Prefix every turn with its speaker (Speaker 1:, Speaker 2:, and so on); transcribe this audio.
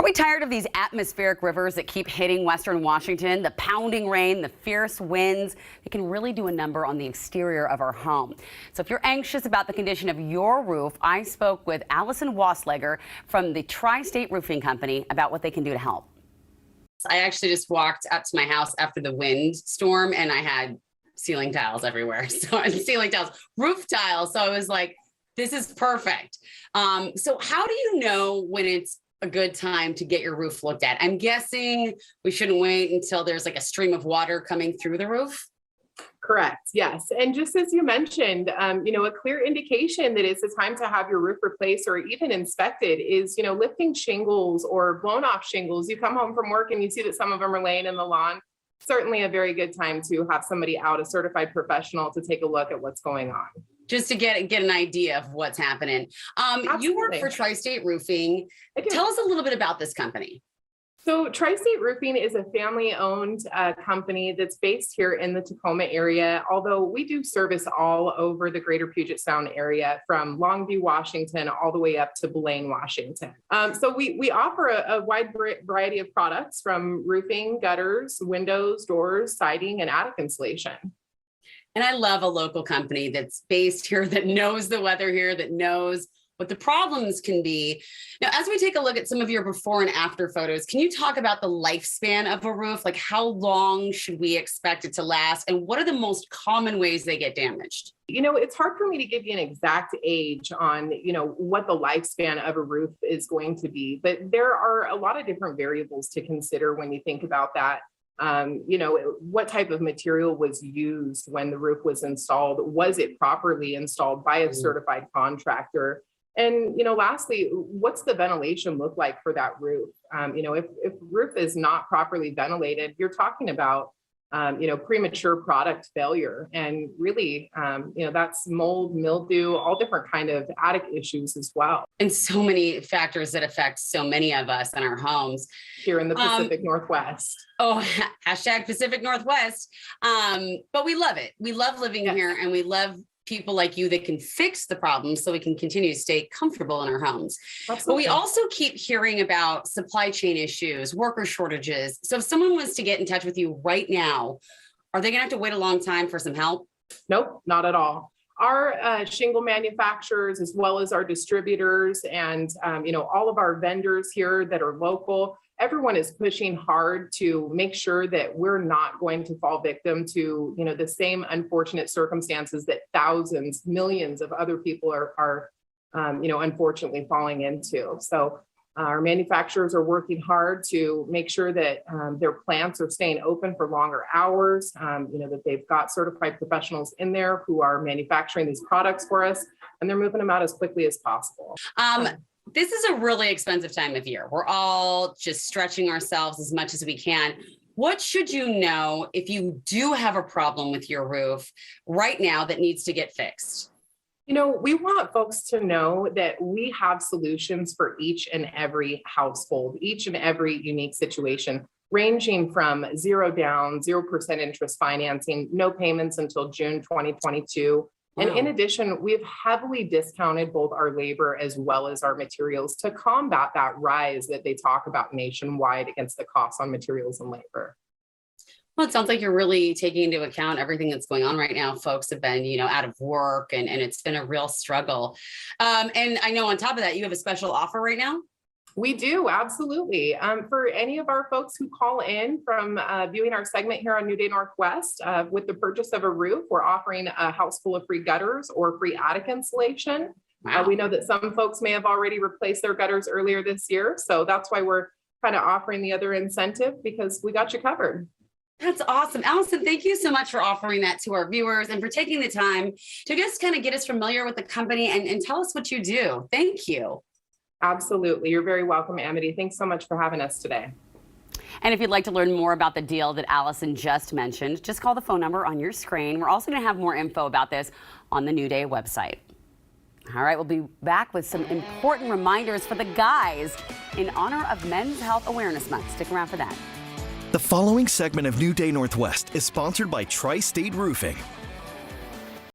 Speaker 1: we tired of these atmospheric rivers that keep hitting western Washington? The pounding rain, the fierce winds, they can really do a number on the exterior of our home. So if you're anxious about the condition of your roof, I spoke with Allison Woslager from the Tristate Roofing Company about what they can do to help. I actually just walked up to my house after the wind storm and I had ceiling tiles everywhere. Roof tiles. So I was like, this is perfect. So how do you know when it's a good time to get your roof looked at? I'm guessing we shouldn't wait until there's like a stream of water coming through the roof.
Speaker 2: Correct. Yes. And just as you mentioned, a clear indication that it's the time to have your roof replaced or even inspected is, lifting shingles or blown off shingles. You come home from work and you see that some of them are laying in the lawn. Certainly a very good time to have somebody out, a certified professional, to take a look at what's going on.
Speaker 1: Just to get an idea of what's happening. You work for Tristate Roofing. Tell us a little bit about this company.
Speaker 2: So Tristate Roofing is a family-owned company that's based here in the Tacoma area, although we do service all over the greater Puget Sound area, from Longview, Washington, all the way up to Blaine, Washington. So we offer a wide variety of products, from roofing, gutters, windows, doors, siding, and attic insulation.
Speaker 1: And I love a local company that's based here, that knows the weather here, that knows what the problems can be. Now, as we take a look at some of your before and after photos, can you talk about the lifespan of a roof? Like, how long should we expect it to last? And what are the most common ways they get damaged?
Speaker 2: It's hard for me to give you an exact age on, what the lifespan of a roof is going to be, but there are a lot of different variables to consider when you think about that. What type of material was used when the roof was installed? Was it properly installed by a certified contractor? And, lastly, what's the ventilation look like for that roof? If roof is not properly ventilated, you're talking about, premature product failure. And really, that's mold, mildew, all different kind of attic issues as well.
Speaker 1: And so many factors that affect so many of us in our homes.
Speaker 2: Here in the Pacific Northwest.
Speaker 1: Oh, hashtag Pacific Northwest. But we love it. We love living here, and we love people like you that can fix the problems so we can continue to stay comfortable in our homes. Absolutely. But we also keep hearing about supply chain issues, worker shortages. So if someone was to get in touch with you right now, are they gonna have to wait a long time for some help?
Speaker 2: Nope, not at all. Our shingle manufacturers, as well as our distributors and all of our vendors here that are local, everyone is pushing hard to make sure that we're not going to fall victim to, the same unfortunate circumstances that thousands, millions of other people are unfortunately falling into. So our manufacturers are working hard to make sure that their plants are staying open for longer hours, that they've got certified professionals in there who are manufacturing these products for us, and they're moving them out as quickly as possible.
Speaker 1: This is a really expensive time of year. We're all just stretching ourselves as much as we can. What should you know if you do have a problem with your roof right now that needs to get fixed?
Speaker 2: We want folks to know that we have solutions for each and every household, each and every unique situation, ranging from 0 down, 0% interest financing, no payments until June 2022. Wow. And in addition, we've heavily discounted both our labor as well as our materials to combat that rise that they talk about nationwide against the costs on materials and labor.
Speaker 1: Well, it sounds like you're really taking into account everything that's going on right now. Folks have been, out of work, and it's been a real struggle. And I know on top of that, you have a special offer right now.
Speaker 2: We do, absolutely. For any of our folks who call in from viewing our segment here on New Day Northwest, with the purchase of a roof, we're offering a house full of free gutters or free attic insulation. Wow. We know that some folks may have already replaced their gutters earlier this year, so that's why we're kind of offering the other incentive, because we got you covered.
Speaker 1: That's awesome. Allison, thank you so much for offering that to our viewers and for taking the time to just kind of get us familiar with the company and tell us what you do. Thank you.
Speaker 2: Absolutely. You're very welcome, Amity. Thanks so much for having us today.
Speaker 1: And if you'd like to learn more about the deal that Allison just mentioned, just call the phone number on your screen. We're also going to have more info about this on the New Day website. All right, we'll be back with some important reminders for the guys in honor of Men's Health Awareness Month. Stick around for that.
Speaker 3: The following segment of New Day Northwest is sponsored by Tri-State Roofing.